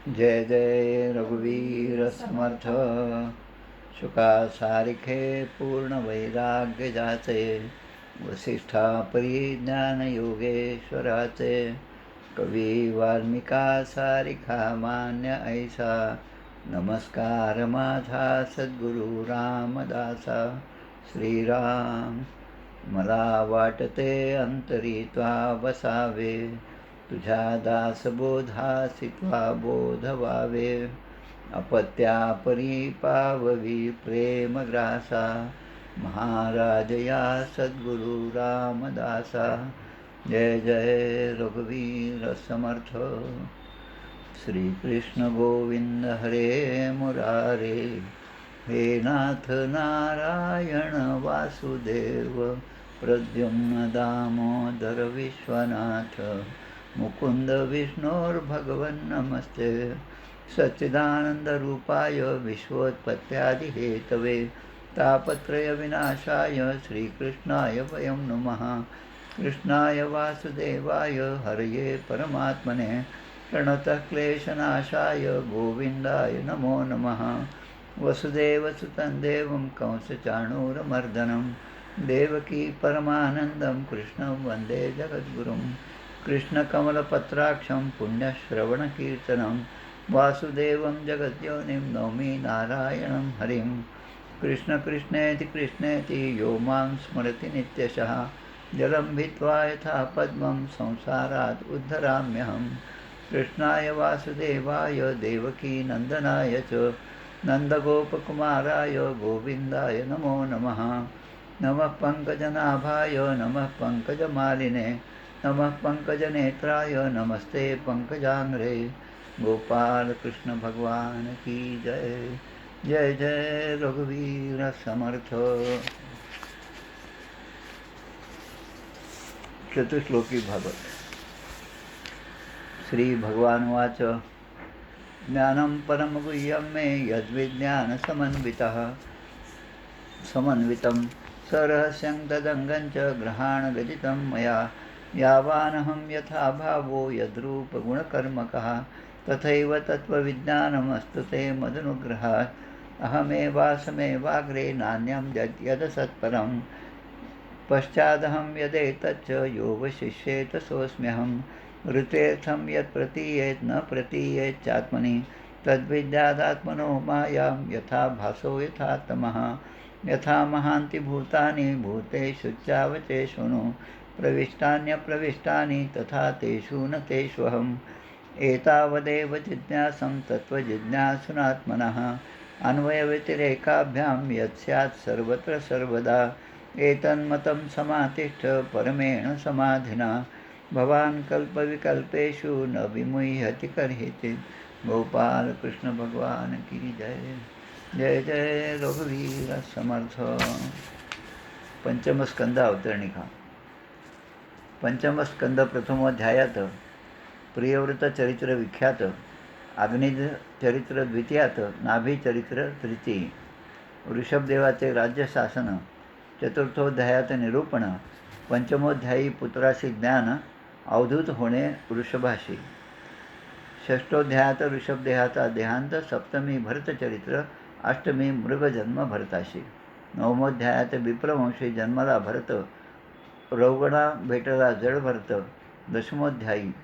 जय जय रघुवीर समर्थ. शुका सारिखे पूर्ण वैराग्य जाचे, वसिष्ठा परिज्ञान योगेश्वराचे. कवी वाल्मिका सारिखा मान्य ऐसा, नमस्कार माझा सद्गुरु रामदासा. श्रीराम मला वाटते अंतरी त्वा बसावे, तुझ्या दासबोधासी त्वा बोध व्हावे. अपत्यापरी पाववी प्रेमग्रासा, महाराज या सद्गुरु रामदासा. जय जय रघुवीर समर्थ. श्रीकृष्ण गोविंद हरे मुरारे, हे नाथ नारायण वासुदेव. प्रद्युम्न दामोदर विश्वनाथ, मुकुंद विष्णोर्भगवन् नमस्ते. सच्चिदानन्दरूपाय विश्वोत्पत्त्यादिहेतवे, तापत्रय विनाशाय श्रीकृष्णाय वयं नमः. कृष्णाय वासुदेवाय हरये परमात्मने, प्रणतः क्लेशनाशाय गोविन्दाय नमो नमः. वसुदेवसुतं देवं कंसचाणूरमर्दनं, देवकी परमानन्दं कृष्णं वन्दे जगद्गुरुं. कृष्णकमलपत्राक्षं पुण्यश्रवणकीर्तनं, वासुदेवं जगद्योनिं नौमि नारायणं हरिं. कृष्ण कृष्णेति कृष्णेति यो मां स्मरति नित्यशः, जलं भित्त्वा यथा पद्मं संसारात् उद्धराम्यहम्. कृष्णाय वासुदेवाय देवकी नन्दनाय च, नन्दगोपकुमाराय गोविन्दाय नमो नमः. नमः पङ्कजनाभाय नमः पङ्कजमालिने, नमः पङ्कजनेत्राय नमस्ते पङ्कजाङ्घ्रे. गोपाल कृष्ण भगवान की जय. जय जय रघुवीर समर्थ. चतुश्लोकी भागवत. श्री भगवानुवाच. ज्ञानं परमगुह्यं मे समन्वितं, सरहस्यं तदङ्गं च ग्रहाणगदितं मया. यावानहं यथा भावो यद्रूपगुणकर्मकः, तथैव तत्त्वविज्ञानमस्तु ते मदनुग्रहात्. अहमेवासमेवाग्रे नान्यं यदसत्परं, पश्चादहं यदेतच्च योगशिष्येत सोऽस्म्यहम्. ऋतेऽर्थं यत् प्रतीयेत् न प्रतीयेच्चात्मनि, तद्विद्यादात्मनो मायां यथा भासो यथा तमः. यथा महान्ति भूतानि भूतेषु चावचे शृणु, प्रविष्टान्यप्रविष्टानि तथा तेषु न तेष्वहम्. एतावदेव जिज्ञासं तत्त्वजिज्ञासुनात्मनः, अन्वयव्यतिरेकाभ्यां यत् स्यात् सर्वत्र सर्वदा. एतन्मतं समातिष्ठ परमेण समाधिना, भवान् कल्पविकल्पेषु न विमुह्यति कर्हिचित्. गोपाल कृष्ण भगवान की जय. जय जय रघुवीर समर्थ. पंचमस्कंद अवतरणिका. पंचमस्कंद प्रथमोध्यायात प्रियव्रत चरित्र विख्यात, अग्निज चरित्र द्वितीयात, नाभी चरित्र तृतीय, वृषभदेवाचे राज्यशासन चतुर्थोध्यायात निरूपण, पंचमोध्यायी पुत्राशी ज्ञान, अवधूत होणे वृषभाशी. षष्ठोध्यायात ऋषभदेहाचा देहांत, सप्तमी भरतचरित्र, अष्टमी मृगजन्म भरताशी. नवमोध्यायात विप्रवंशी जन्मला भरत, रौगणा भेटला जड भरत. दशमोध्यायी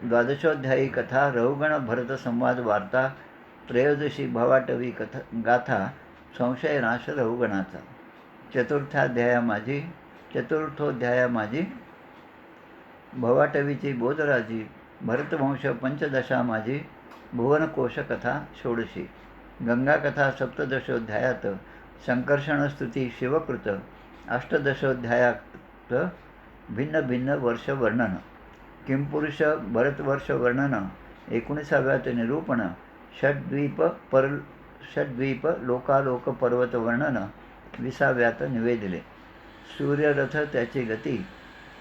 द्वादशोध्यायी कथा रौगण भरत संवाद वार्ता. त्रयोदशी भवाटवी कथा गाथा, संशयनाश रौगणाचा. चतुर्थोध्यायामाजी भवाटवीची बोधराजी, भरतवंश पंचदशामाजी, भुवनकोश कथा षोडशी. गंगाकथा सप्तदशोध्यायात संकर्षणस्तुती शिवकृत. अष्टदशोध्यायात भिन्न भिन्न वर्षवर्णन. किंपुरुष भरतवर्षवर्णन. 19व्यात निरूपण. षड्द्वीप लोकालोक पर्वतवर्णन 20व्यात निवेदिले. सूर्यरथ त्याची गती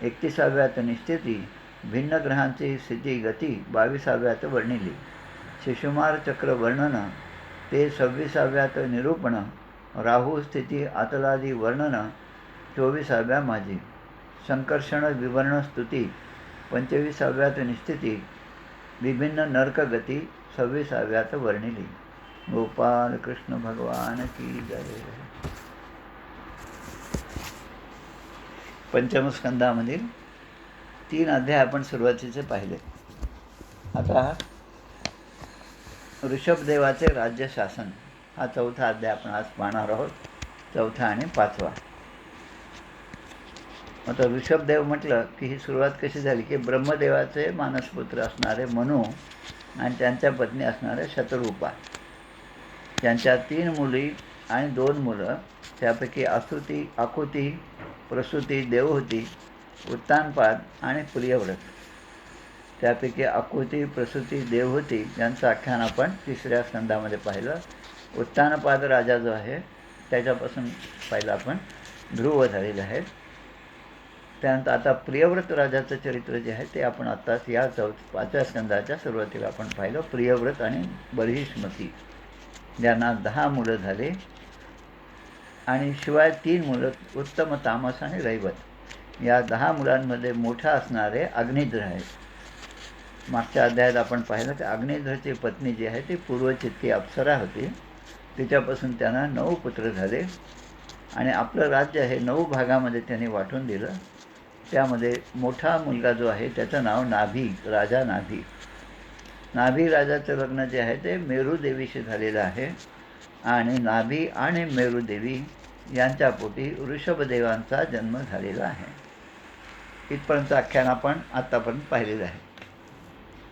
31व्यात निश्चिती. भिन्न ग्रहांची स्थिती गती 22व्यात वर्णिली. शिशुमार चक्र वर्णन ते 26व्यात निरूपण. राहू स्थिती आतलादी वर्णन 24व्या माजी. संकर्षण विवरण स्तुती 25व्यात निश्चिती. विभिन्न नरकगती 26व्यात वर्णिली. गोपाल कृष्ण भगवान की जय. पंचम स्कंदामधील 3 अध्याय आपण सुरुवातीचे पाहिले. आता ऋषभदेवाचे राज्य शासन हा 4था अध्याय आपण आज पाहणार आहोत. 4था आणि 5वा. आता ऋषभदेव म्हटलं की ही सुरुवात कशी झाली की ब्रह्मदेवाचे मानसपुत्र असणारे मनु आणि त्यांच्या पत्नी असणारे शतरूपा, त्यांच्या 3 मुली आणि 2 मुलं, त्यापैकी आकुती, प्रसूती, देवहूती, उत्तानपाद आणि प्रियव्रत. त्यापैकी आकुती, प्रसूती, देवहूती यांचं आख्यान आपण 3ऱ्या स्कंदामध्ये पाहिलं. उत्तानपाद राजा जो आहे त्याच्यापासून पहिला आपण ध्रुव झालेला आहे. त्यानंतर आता प्रियव्रत राजाचं चरित्र जे आहे ते आपण आत्ताच या 5व्या स्कंदाच्या सुरुवातीला आपण पाहिलं. प्रियव्रत आणि बर्हिष्मती ज्यांना 10 मुलं झाले आणि शिवाय 3 मुलं उत्तम, तामस आणि रैवत. या 10 मुलांमध्ये मोठा असणारे अग्निध्र आहेत. मागच्या अध्यायात आपण पाहिलं की अग्निध्रची पत्नी जी आहे ती पूर्वचित्ती अप्सरा होती. तिच्यापासून त्यांना 9 पुत्र झाले आणि आपलं राज्य हे 9 भागामध्ये त्यांनी वाटून दिलं. त्यामध्ये मोठा मुलगा जो आहे त्याचं नाव नाभी, राजा नाभी. नाभी राजाचं लग्न जे आहे ते मेरुदेवीशी झालेलं आहे आणि नाभी आणि मेरुदेवी यांच्या पोटी ऋषभदेवांचा जन्म झालेला आहे. इथपर्यंत आख्यान आपण आत्तापर्यंत पाहिलेलं आहे.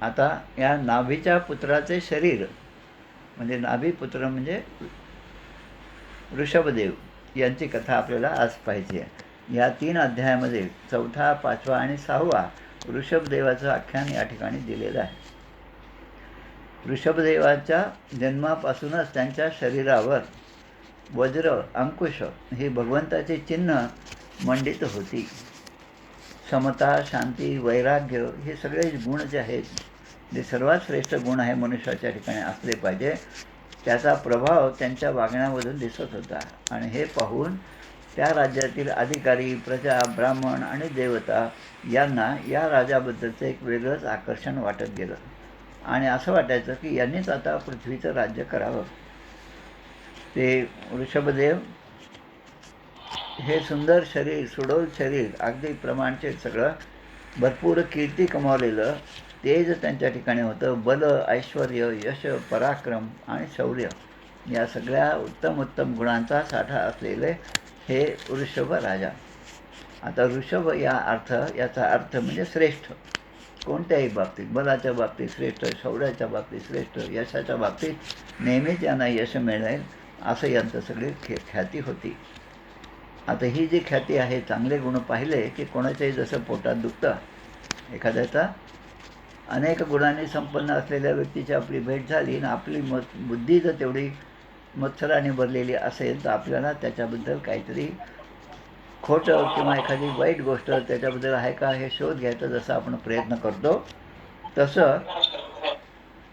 आता या नाभीच्या पुत्राचे शरीर म्हणजे नाभीपुत्र म्हणजे ऋषभदेव यांची कथा आपल्याला आज पाहायची आहे. या 3 अध्यायामध्ये 4था, 5वा आणि 6वा ऋषभदेवाचं आख्यान या ठिकाणी दिलेलं आहे. ऋषभदेवाच्या जन्मापासूनच त्यांच्या शरीरावर वज्र, अंकुश ही भगवंताची चिन्ह मंडित होती. समता, शांती, वैराग्य हे सगळे गुण जे आहेत, जे सर्वात श्रेष्ठ गुण आहे मनुष्याच्या ठिकाणी असले पाहिजे, त्याचा प्रभाव त्यांच्या वागण्यामधून दिसत होता. आणि हे पाहून त्या राज्यातील अधिकारी, प्रजा, ब्राह्मण आणि देवता यांना या राजाबद्दलचं एक वेगळंच आकर्षण वाटत गेलं आणि असं वाटायचं की यांनीच आता पृथ्वीचं राज्य करावं. ते ऋषभदेव हे सुंदर शरीर, सुडोल शरीर, अगदी प्रमाणचे सगळं भरपूर कीर्ती कमावलेलं तेज त्यांच्या ठिकाणी होतं. बल, ऐश्वर, यश, पराक्रम आणि शौर्य या सगळ्या उत्तम उत्तम गुणांचा साठा असलेले हे ऋषभ राजा. आता ऋषभ याचा अर्थ म्हणजे श्रेष्ठ. कोणत्याही बाबतीत, बलाच्या बाबतीत श्रेष्ठ, शौर्याच्या बाबतीत श्रेष्ठ, यशाच्या बाबतीत नेहमीच यांना यश मिळेल असं यांचं सगळी ख्याती होती. आता ही जी ख्याती आहे, चांगले गुण पाहिले की कोणाच्याही जसं पोटात दुखतं, एखाद्याचा अनेक गुणांनी संपन्न असलेल्या व्यक्तीची आपली भेट झाली आणि आपली बुद्धी जर तेवढी मत्सराने भरलेली असेल तर आपल्याला त्याच्याबद्दल काहीतरी खोटं किंवा एखादी वाईट गोष्ट त्याच्याबद्दल आहे का हे शोध घ्यायचा जसं आपण प्रयत्न करतो, तसं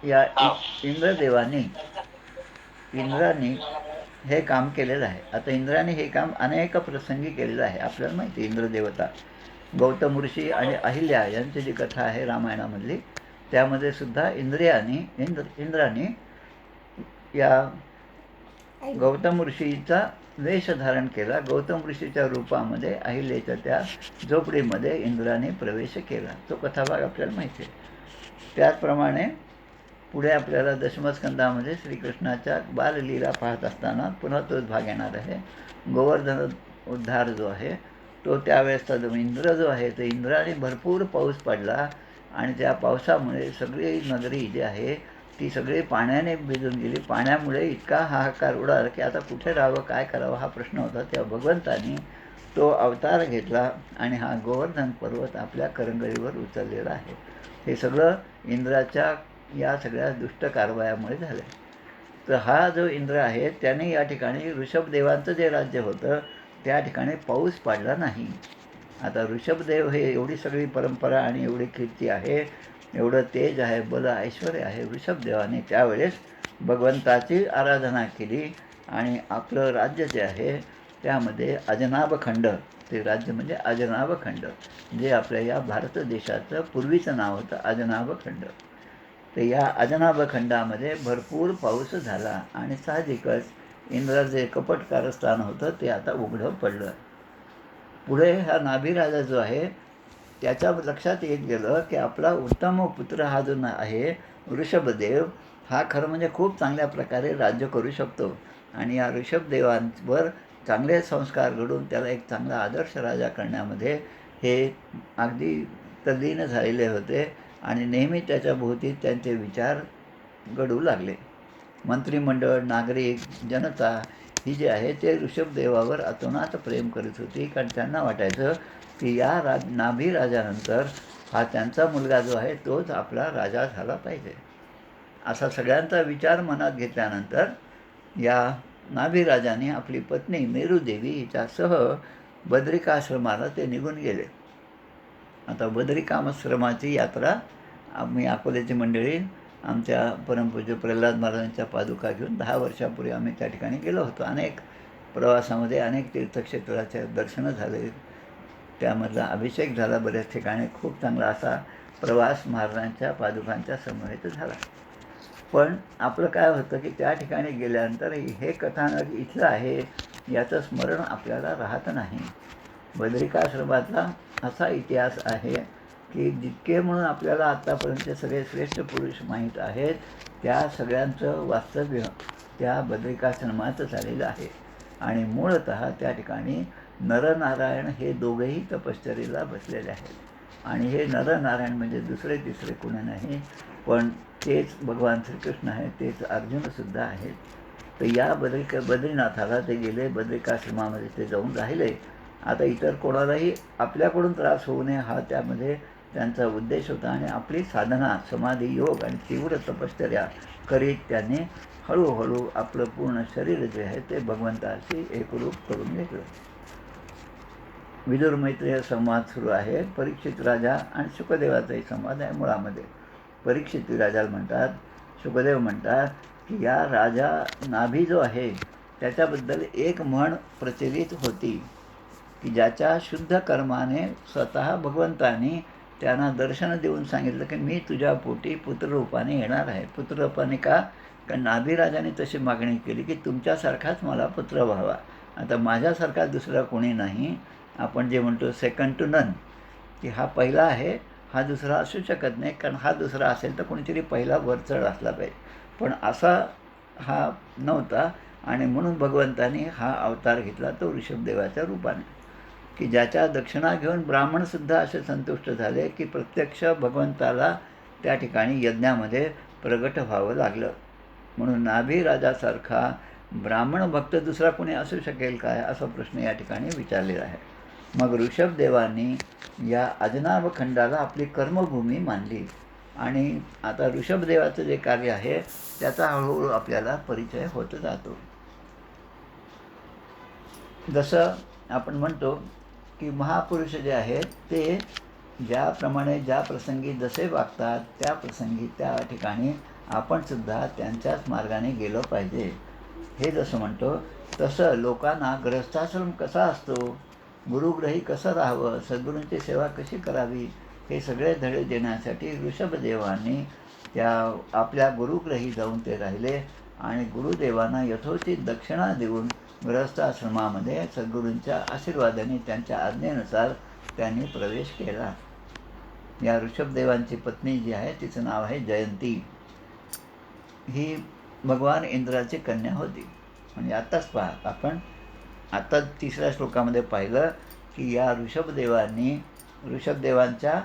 या इंद्राने हे काम केलेलं आहे. आता इंद्राने हे काम अनेक प्रसंगी केलेलं आहे. आपल्याला माहिती आहे इंद्रदेवता गौतम ऋषी आणि अहिल्या यांची जी कथा आहे रामायणामधली, त्यामध्ये सुद्धा इंद्राने या गौतम ऋषीचा वेश धारण केला. गौतम ऋषीच्या रूपामध्ये अहिल्याच्या त्या झोपडीमध्ये इंद्राने प्रवेश केला. तो कथाभाग आपल्याला माहिती आहे. त्याचप्रमाणे पुढे आपल्याला दशमस्कंदामध्ये श्रीकृष्णाच्या बाललीला पाहत असताना पुन्हा तोच भाग येणार आहे. गोवर्धन उद्धार जो आहे तो त्यावेळेसचा जो इंद्र जो आहे तो इंद्राने भरपूर पाऊस पडला आणि त्या पावसामुळे सगळी नगरी जी आहे ती सगळी पाण्याने भिजून गेली. पाण्यामुळे इतका हाहाकार उडाला की आता कुठे राहावं, काय करावं हा प्रश्न होता. तेव्हा भगवंतानी तो अवतार घेतला आणि हा गोवर्धन पर्वत आपल्या करंगळीवर उचललेला आहे. हे सगळं इंद्राच्या या सगळ्या दुष्ट कारवायामुळे झालं. तर हा जो इंद्र आहे त्याने या ठिकाणी ऋषभदेवांचं जे राज्य होतं त्या ठिकाणी पाऊस पडला नाही. आता ऋषभदेव हे एवढी सगळी परंपरा आणि एवढी कीर्ती आहे, एवढं तेज आहे, बल, ऐश्वर आहे. ऋषभदेवाने त्यावेळेस भगवंताची आराधना केली आणि आपलं राज्य जे आहे त्यामध्ये अजनाभखंड, ते राज्य म्हणजे अजनाभखंड, जे आपल्या या भारत देशाचं पूर्वीचं नाव होतं अजनाभखंड. तर या अजनाभ खंडामध्ये भरपूर पाऊस झाला आणि साहजिकच इंद्राचं जे कपट कारस्थान होतं ते आता उघडं पडलं. पुढे हा नाभिराजा जो आहे त्याच्या लक्षात येत गेलं की आपला उत्तम पुत्र हा जो आहे ऋषभदेव, हा खरं म्हणजे खूप चांगल्या प्रकारे राज्य करू शकतो आणि या ऋषभदेवांवर चांगले संस्कार घडून त्याला एक चांगला आदर्श राजा करण्यामध्ये हे अगदी तल्लीन झालेले होते आणि नेहमी त्याच्या भोवती त्यांचे विचार घडू लागले. मंत्रिमंडळ, नागरिक, जनता ही जी आहे ते ऋषभदेवावर अतोनात प्रेम करत होती, कारण त्यांना वाटायचं की या नाभी राजानंतर हा त्यांचा मुलगा जो आहे तोच आपला राजा झाला पाहिजे. असा सगळ्यांचा विचार मनात घेतल्यानंतर या नाभी राजाने आपली पत्नी मेरुदेवी हिच्यासह बद्रिकाश्रमाला ते निघून गेले. आता बद्रिकाश्रमाची यात्रा आम्ही अकोल्याची मंडळी आमच्या परमपूज्य प्रल्हाद महाराजांच्या पादुका घेऊन 10 वर्षापूर्वी आम्ही त्या ठिकाणी गेलो होतो. अनेक प्रवासामध्ये अनेक तीर्थक्षेत्राचे दर्शनं झाले, त्यामधला अभिषेक झाला बऱ्याच ठिकाणी. खूप चांगला असा प्रवास महाराजांच्या पादुकांच्या समवेत झाला. पण आपलं काय होतं की त्या ठिकाणी गेल्यानंतर हे कथानक इथलं आहे याचं स्मरण आपल्याला राहत नाही. बद्रिकाश्रमातला असा इतिहास आहे की जितके म्हणून आपल्याला आत्तापर्यंत सगळे श्रेष्ठ पुरुष माहीत आहेत त्या सगळ्यांचं वास्तव्य त्या बद्रिकाश्रमात झालेलं आहे आणि मूळतः त्या ठिकाणी नरनारायण हे दोघेही तपश्चर्येला बसलेले आहेत आणि हे नरनारायण म्हणजे दुसरे तिसरे कोणी नाही, पण तेच भगवान श्रीकृष्ण आहे, तेच अर्जुनसुद्धा आहेत. तर या बद्रीनाथाला ते गेले, बद्रिकाश्रमामध्ये ते जाऊन राहिले. आता इतर कोणालाही आपल्याकडून त्रास होऊ नये हा त्यामध्ये त्यांचा उद्देश होता आणि आपली साधना, समाधी, योग आणि तीव्र तपश्चर्या करीत त्यांनी हळूहळू आपलं पूर्ण शरीर जे आहे ते भगवंताशी एकरूप करून घेतलं. विदुरमैत्रेय संवाद सुरू आहे. परीक्षित राजा आणि शुकदेवाचाही संवाद आहे. मुळामध्ये परीक्षित राजाला म्हणतात, शुकदेव म्हणतात की या राजा नाभी जो आहे त्याच्याबद्दल एक म्हण प्रचलित होती की ज्याच्या शुद्ध कर्माने स्वतः भगवंतांनी त्यांना दर्शन देऊन सांगितलं की मी तुझ्या पोटी पुत्ररूपाने येणार आहे. पुत्ररूपाने का? कारण नाभीराजाने तशी मागणी केली की तुमच्यासारखाच मला पुत्र व्हावा. आता माझ्यासारखा दुसरा कोणी नाही. आपण जे म्हणतो सेकंड टू नन, की हा पहिला आहे, हा दुसरा असू शकत नाही, कारण हा दुसरा असेल तर कोणीतरी पहिला वरचढ असला पाहिजे. पण असा हा नव्हता आणि म्हणून भगवंतानी हा अवतार घेतला तो ऋषभदेवाच्या रूपाने, की ज्याच्या दक्षिणा घेऊन ब्राह्मणसुद्धा असे संतुष्ट झाले की प्रत्यक्ष भगवंताला त्या ठिकाणी यज्ञामध्ये प्रगट व्हावं लागलं. म्हणून नाभी राजासारखा ब्राह्मण भक्त दुसरा कोणी असू शकेल काय, असा प्रश्न या ठिकाणी विचारलेला आहे. मग ऋषभदेवांनी या अजनाभ खंडाला आपली कर्मभूमी मानली आणि आता ऋषभदेवाचं जे कार्य आहे त्याचा हळूहळू आपल्याला परिचय होत जातो. जसं आपण म्हणतो की महापुरुष जे आहेत ते ज्याप्रमाणे ज्या प्रसंगी जसे वागतात त्या प्रसंगी त्या ठिकाणी आपणसुद्धा त्यांच्याच मार्गाने गेलो पाहिजे. हे जसं म्हणतो तसं लोकांना गृहस्थाश्रम कसा असतो, गुरुग्रही कसं राहावं, सद्गुरूंची सेवा कशी करावी, हे सगळे धडे देण्यासाठी ऋषभदेवांनी त्या आपल्या गुरुग्रही जाऊन ते राहिले आणि गुरुदेवांना यथोचित दक्षिणा देऊन गृहस्थाश्रमामध्ये सद्गुरूंच्या आशीर्वादाने त्यांच्या आज्ञेनुसार त्यांनी प्रवेश केला. या ऋषभदेवांची पत्नी जी आहे तिचं नाव आहे जयंती. ही भगवान इंद्राची कन्या होती. म्हणजे आत्ताच पहा, आपण आता 3ऱ्या श्लोकामध्ये पाहिलं की या ऋषभदेवांच्या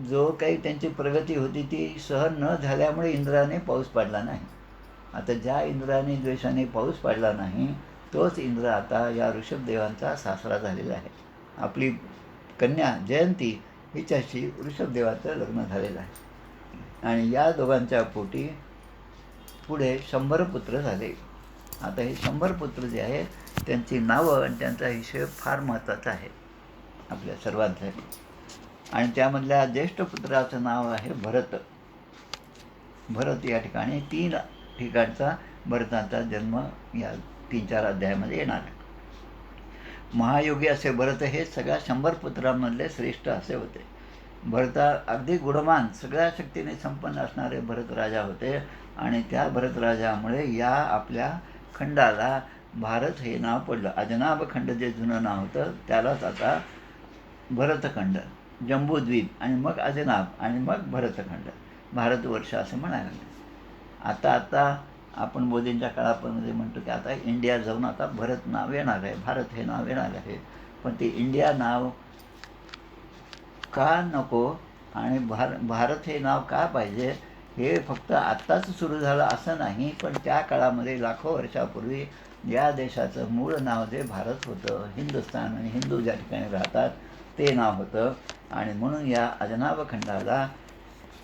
जो काही त्यांची प्रगती होती ती सहन न झाल्यामुळे इंद्राने पाऊस पाडला नाही. आता ज्या इंद्राने द्वेषाने पाऊस पाडला नाही तोच इंद्र आता या ऋषभदेवांचा सासरा झालेला आहे. आपली कन्या जयंती हिच्याशी ऋषभदेवाचं लग्न झालेलं आहे आणि या दोघांच्या पोटी पुढे 100 पुत्र झाले. आता हे 100 पुत्र जे आहेत त्यांची नावं आणि त्यांचा हिशोब फार महत्त्वाचा आहे आपल्या सर्वांसाठी. आणि त्यामधल्या ज्येष्ठ पुत्राचं नाव आहे भरत. भरत या ठिकाणी 3 ठिकाणचा भरताचा जन्म या 3-4 अध्यायामध्ये येणार आहे. महायोगी असे भरत हे सगळ्या 100 पुत्रांमधले श्रेष्ठ असे होते. भरता अगदी गुणवान सगळ्या शक्तीने संपन्न असणारे भरत राजा होते आणि त्या भरत राजामुळे या आपल्या खंडाला भारत हे नाव पडलं. अजनाभ खंड जे जुनं नाव होतं त्यालाच आता भरतखंड, जम्बूद्वीप आणि मग अजनाभ आणि मग भरतखंड, भारतवर्ष असं म्हणायला लागले. आता आपण मोदींच्या काळामध्ये म्हणतो की आता इंडिया जाऊन आता भरत नाव येणार आहे, भारत हे नाव येणार आहे. पण ते इंडिया नाव का नको आणि भारत हे नाव का पाहिजे हे फक्त आत्ताच सुरू झालं असं नाही, पण त्या काळामध्ये लाखो वर्षापूर्वी या देशाचं मूळ नाव जे भारत होतं, हिंदुस्थान आणि हिंदू ज्या ठिकाणी राहतात ते नाव होतं आणि म्हणून या अजनाभ खंडाला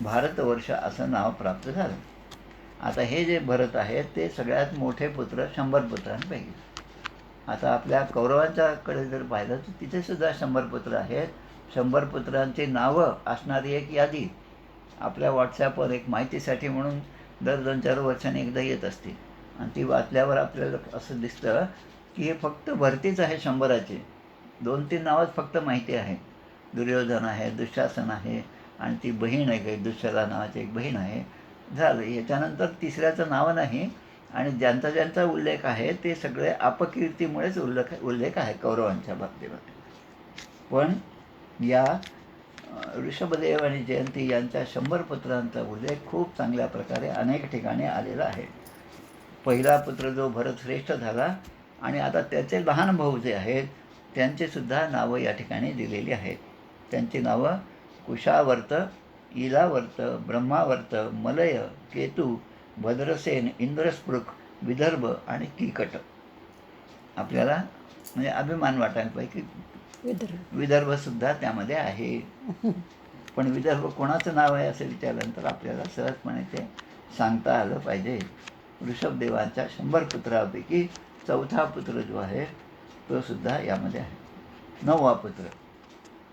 भारतवर्ष असं नाव प्राप्त झालं. आता हे जे भरत आहेत ते सगळ्यात मोठे पुत्र 100 पुत्रांपैकी. आता आपल्या कौरवांच्याकडे जर पाहिलं तर तिथेसुद्धा 100 पुत्र आहेत. 100 पुत्रांची नावं असणारी एक यादी आपल्या व्हॉट्सॲपवर एक माहितीसाठी म्हणून दर 2-4 वर्षांनी एकदा येत असते आणि ती वाचल्यावर आपल्याला असं दिसतं की हे फक्त भरतीच आहे 100ची. 2-3 नावच फक्त माहिती आहे. दुर्योधन आहे, दुःशासन आहे आणि ती बहीण आहे काही दुःशला नावाची एक बहीण आहे. झालं. याच्यानंतर तिसऱ्याचं नाव नाही आणि ज्यांचा उल्लेख आहे ते सगळे अपकीर्तीमुळेच उल्लेख आहे कौरवांच्या बाबतीमध्ये. पण या ऋषभदेव आणि जयंती यांच्या 100 पुत्रांचा उल्लेख खूप चांगल्या प्रकारे अनेक ठिकाणी आलेला आहे. पहिला पुत्र जो भरत श्रेष्ठ झाला आणि आता त्याचे लहान भाऊ जे आहेत त्यांचेसुद्धा नावं या ठिकाणी दिलेली आहेत. त्यांची नावं कुशावर्त, इलावर्त, ब्रह्मावर्त, मलय, केतू, भद्रसेन, इंद्रस्पृक, विदर्भ आणि कीकट. आपल्याला म्हणजे अभिमान वाटायला पाहिजे की विदर्भसुद्धा त्यामध्ये आहे. पण विदर्भ कोणाचं नाव आहे असं विचारल्यानंतर आपल्याला सहजपणे ते सांगता आलं पाहिजे. ऋषभदेवांच्या 100 पुत्रापैकी 4था पुत्र जो आहे तो सुद्धा यामध्ये आहे. 9वा पुत्र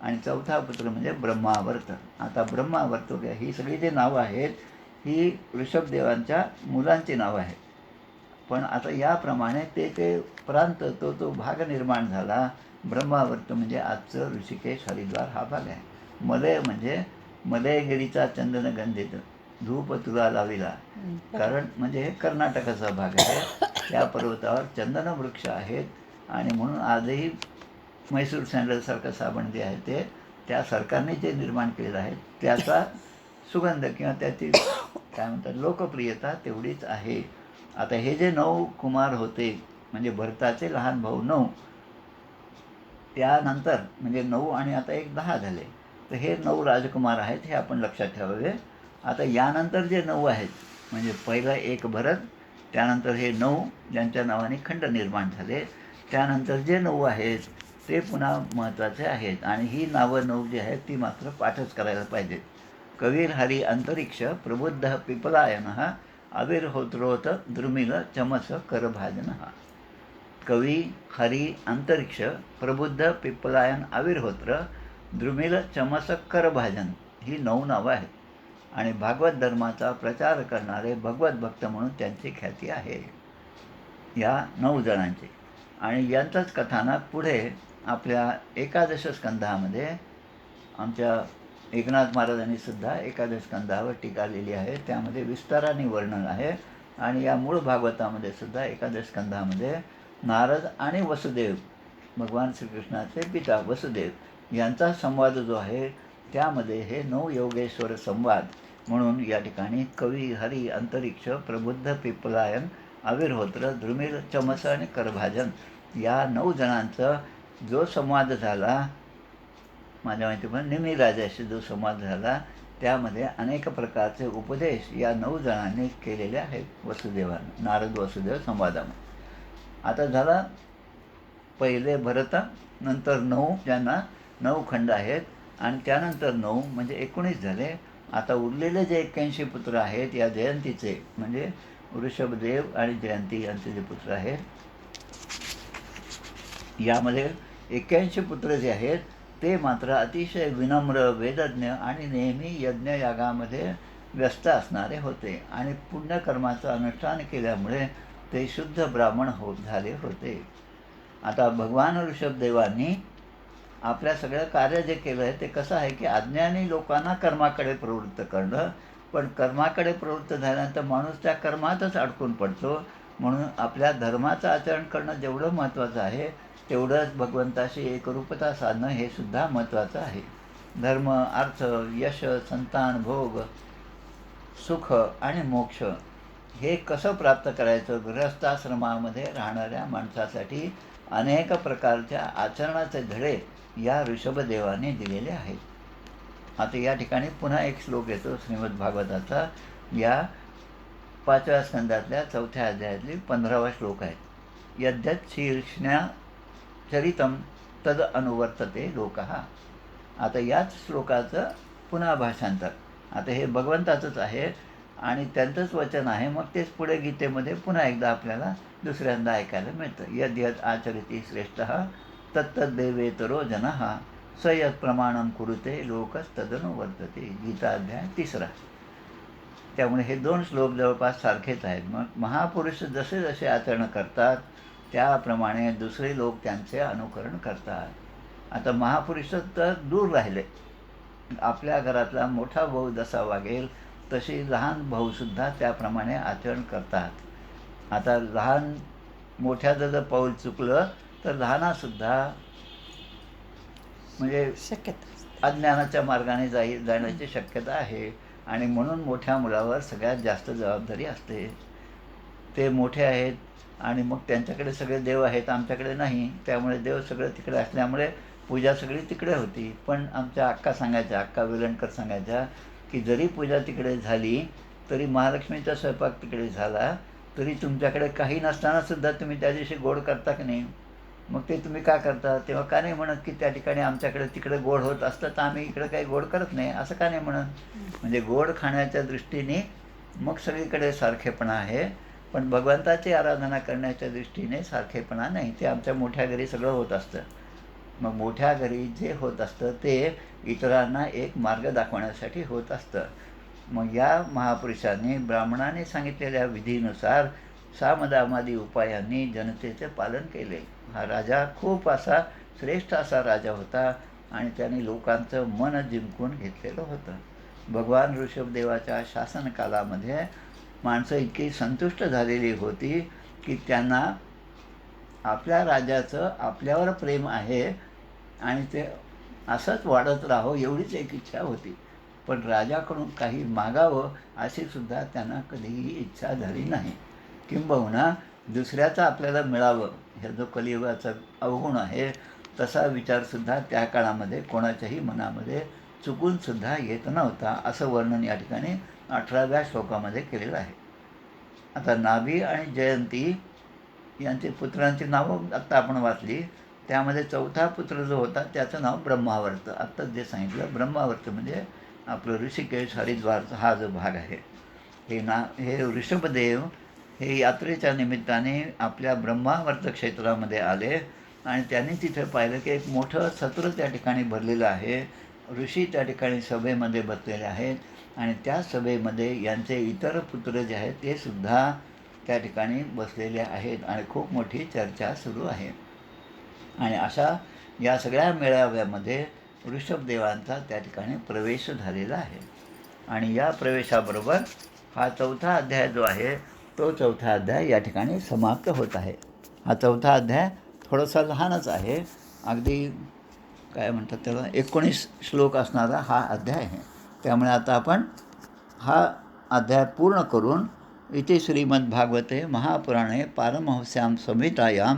आणि 4था पुत्र म्हणजे ब्रह्मावर्त. आता ब्रह्मावर्त ही सगळी जी नावं आहेत ही ऋषभदेवांच्या मुलांची नावं आहेत. पण आता याप्रमाणे ते प्रांत तो भाग निर्माण झाला. ब्रह्मावर्त म्हणजे आजचं ऋषिकेश हरिद्वार हा भाग आहे. मलय म्हणजे मलयगिरीचा चंदनगंधित धूप तुला लाविला, कारण म्हणजे हे कर्नाटकाचा भाग आहे. त्या पर्वतावर चंदन वृक्ष आहेत आणि म्हणून आजही म्हैसूर सँडलसारखं साबण जे आहे ते त्या सरकारने जे निर्माण केलेलं आहे त्याचा सुगंध किंवा त्याची काय म्हणतात लोकप्रियता तेवढीच आहे. आता हे जे 9 कुमार होते म्हणजे भरताचे लहान भाऊ 9, त्यानंतर म्हणजे 9 आणि आता एक 10 झाले. तर हे 9 राजकुमार आहेत हे आपण लक्षात ठेवावे. आता यानंतर जे 9 आहेत म्हणजे पहिला एक भरत, त्यानंतर हे 9 ज्यांच्या नावाने खंड निर्माण झाले, त्यानंतर जे 9 आहेत ते पुन्हा महत्त्वाचे आहेत आणि ही नावं 9 जी आहेत ती मात्र पाठच करायला पाहिजेत. कवीर हरी अंतरिक्ष प्रबुद्ध पिपलायनः आविर्होत्रोत द्रुमिल चमस करभाजनः. कवी, हरी, अंतरिक्ष, प्रबुद्ध, पिपलायन, आविर्होत्र, द्रुमिल, चमस, करभाजन ही 9 नावं आहेत आणि भागवत धर्माचा प्रचार करणारे भगवत भक्त म्हणून त्यांची ख्याती आहे या 9 जणांची. आणि यांचंच कथानक पुढे आपल्या 11 स्कंधामध्ये आमच्या एकनाथ महाराजांनी सुद्धा 11 स्कंधावर टीका लिहिली आहे. त्यामध्ये विस्ताराने वर्णन आहे आणि या मूळ भागवतामध्ये सुद्धा 11 स्कंधामध्ये नारद आणि वसुदेव भगवान श्रीकृष्णाचे पिता वसुदेव यांचा संवाद जो आहे त्यामध्ये हे 9 योगेश्वर संवाद म्हणून या ठिकाणी कवी, हरी, अंतरिक्ष, प्रबुद्ध, पिपलायन, आविर्होत्र, द्रुमिल, चमस आणि करभाजन या 9 जणांचा जो संवाद झाला, माझ्या माहितीप्रमाणे निमी राजाशी जो संवाद झाला त्यामध्ये अनेक प्रकारचे उपदेश या 9 जणांनी केलेले आहेत वसुदेवांना, नारद वसुदेव संवादामध्ये. आता झाला पहिले भरत, नंतर 9 ज्यांना 9 खंड आहेत आणि त्यानंतर 9 म्हणजे 19 झाले. आता उरलेले जे 81 पुत्र आहेत या जयंतीचे म्हणजे ऋषभदेव आणि जयंती यांचे जे पुत्र आहेत यामध्ये 81 पुत्र जे आहेत ते मात्र अतिशय विनम्र, वेदज्ञ आणि नेहमी यज्ञयागामध्ये व्यस्त असणारे होते आणि पुण्यकर्माचं अनुष्ठान केल्यामुळे ते शुद्ध ब्राह्मण झाले होते. आता भगवान ऋषभदेवांनी आपल्या सगळं कार्य जे केलं आहे ते कसं आहे की अज्ञानी लोकांना कर्माकडे प्रवृत्त करणं, पण कर्माकडे प्रवृत्त झाल्यानंतर माणूस त्या कर्मातच अडकून पडतो. म्हणून आपल्या धर्माचं आचरण करणं जेवढं महत्त्वाचं आहे तेवढंच भगवंताशी एकरूपता साधणं हे सुद्धा महत्त्वाचं आहे. धर्म, अर्थ, यश, संतान, भोग, सुख आणि मोक्ष हे कसं प्राप्त करायचं, गृहस्थाश्रमामध्ये राहणाऱ्या माणसासाठी अनेक प्रकारच्या आचरणाचे धडे या ऋषभदेवाने दिलेले आहेत. आता या ठिकाणी पुन्हा एक श्लोक येतो श्रीमद्भागवताचा, या 5व्या स्कंदातल्या 4थ्या अध्यायातली 15वा श्लोक आहे. यद्यत् शीर्ष्ण्या चरितम तद अनुवर्तते लोकः. आता याच श्लोकाचं पुन्हा भाषांतर, आता हे भगवंताचंच आहे आणि त्यांचंच वचन आहे. मग तेच पुढे गीतेमध्ये पुन्हा एकदा आपल्याला दुसऱ्यांदा ऐकायला मिळतं. यद यद आचरति श्रेष्ठः तत्तद्देवेतरो जनः स यत् प्रमाणं कुरुते लोकस्तदनुवर्तते. गीता अध्याय 3. त्यामुळे हे 2 श्लोक जवळपास सारखेच आहेत. मग महापुरुष जसे जसे आचरण करतात त्याप्रमाणे दुसरे लोक त्यांचे अनुकरण करतात. आता महापुरुष तर दूर राहिले, आपल्या घरातला मोठा भाऊ जसा वागेल तशी लहान भाऊसुद्धा त्याप्रमाणे आचरण करतात. आता लहान मोठ्याचं जर पाऊल चुकलं तर लहानासुद्धा म्हणजे शक्यता अज्ञानाच्या मार्गाने जाण्याची शक्यता आहे. आणि म्हणून मोठ्या मुलावर सगळ्यात जास्त जबाबदारी असते. ते मोठे आहेत आणि मग त्यांच्याकडे सगळे देव आहेत, आमच्याकडे नाही. त्यामुळे देव सगळं तिकडे असल्यामुळे पूजा सगळी तिकडे होती. पण आमच्या अक्का सांगायच्या, अक्का वेलणकर सांगायच्या की जरी पूजा तिकडे झाली तरी महालक्ष्मीचा स्वयंपाक तिकडे झाला तरी तुमच्याकडे काही नसतानासुद्धा तुम्ही त्या दिवशी गोड करता की नाही? मग ते तुम्ही का करता? तेव्हा का नाही म्हणत की त्या ठिकाणी आमच्याकडे तिकडे गोड होत असतं तर आम्ही इकडे काही गोड करत नाही, असं का नाही म्हणत? म्हणजे गोड खाण्याच्या दृष्टीने मग सगळीकडे सारखेपणा आहे, पण भगवंताची आराधना करण्याच्या दृष्टीने सारखेपणा नाही. ते आमच्या मोठ्या घरी सगळं होत असतं. मग मोठ्या घरी जे होत असतं ते इतरांना एक मार्ग दाखवण्यासाठी होत असतं. मग या महापुरुषांनी ब्राह्मणाने सांगितलेल्या विधीनुसार सामदामादी उपायांनी जनतेचे पालन केले. हा राजा खूप असा श्रेष्ठ असा राजा होता आणि त्याने लोकांचं मन जिंकून घेतलेलं होतं. भगवान ऋषभदेवाच्या शासनकालामध्ये माणसं इतकी संतुष्ट झालेली होती की त्यांना आपल्या राजाचं आपल्यावर प्रेम आहे आणि ते असंच वाढत राहावं एवढीच एक इच्छा होती. पण राजाकडून काही मागावं अशी सुद्धा त्यांना कधीही इच्छा झाली नाही. किंबहुना दुसऱ्याचं आपल्याला मिळावं ह्या जो कलियुगाचा अवगुण आहे तसा विचारसुद्धा त्या काळामध्ये कोणाच्याही मनामध्ये चुकूनसुद्धा येत नव्हता, असं वर्णन या ठिकाणी 18व्या श्लोकामध्ये केलेलं आहे. आता नाभी आणि जयंती यांची पुत्रांची नावं आत्ता आपण वाचली. त्यामध्ये 4था पुत्र जो होता त्याचं नाव ब्रह्मावर्त. आत्ताच जे सांगितलं ब्रह्मावर्त म्हणजे आपलं ऋषिकेश हरिद्वारचा हा जो भाग आहे. हे ऋषभदेव हे यात्रेच्या निमित्ताने आपल्या ब्रह्मावर्त क्षेत्रामध्ये आले आणि त्यांनी तिथे पाहिलं की एक मोठं सत्र त्या ठिकाणी भरलेलं आहे. ऋषी त्या ठिकाणी सभेमध्ये बसलेले आहेत आणि त्या सभेमध्ये यांचे इतर पुत्र जे आहेत ते सुद्धा त्या ठिकाणी बसलेले आहेत आणि खूप मोठी चर्चा सुरू आहे. आणि अशा या सगळ्या मेळाव्यामध्ये ऋषभदेवांचा त्या ठिकाणी प्रवेश झालेला आहे. आणि या प्रवेशाबरोबर हा 4था अध्याय जो आहे तो 4था अध्याय या ठिकाणी समाप्त होत आहे. हा 4था अध्याय थोडासा लहानच आहे, अगदी काय म्हणतात त्याला 19 श्लोक असणारा हा अध्याय आहे. त्यामुळे आता आपण हा अध्याय पूर्ण करून इति श्रीमद्भागवते महापुराणे पारमहंस्यां संहितायां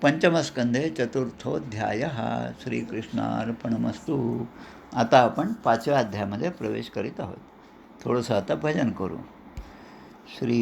पंचमस्कंधे चतुर्थोऽध्यायः. श्रीकृष्णार्पणमस्तु. आता आपण 5व्या अध्यायामध्ये प्रवेश करीत आहोत. थोडंसं आता भजन करू. श्री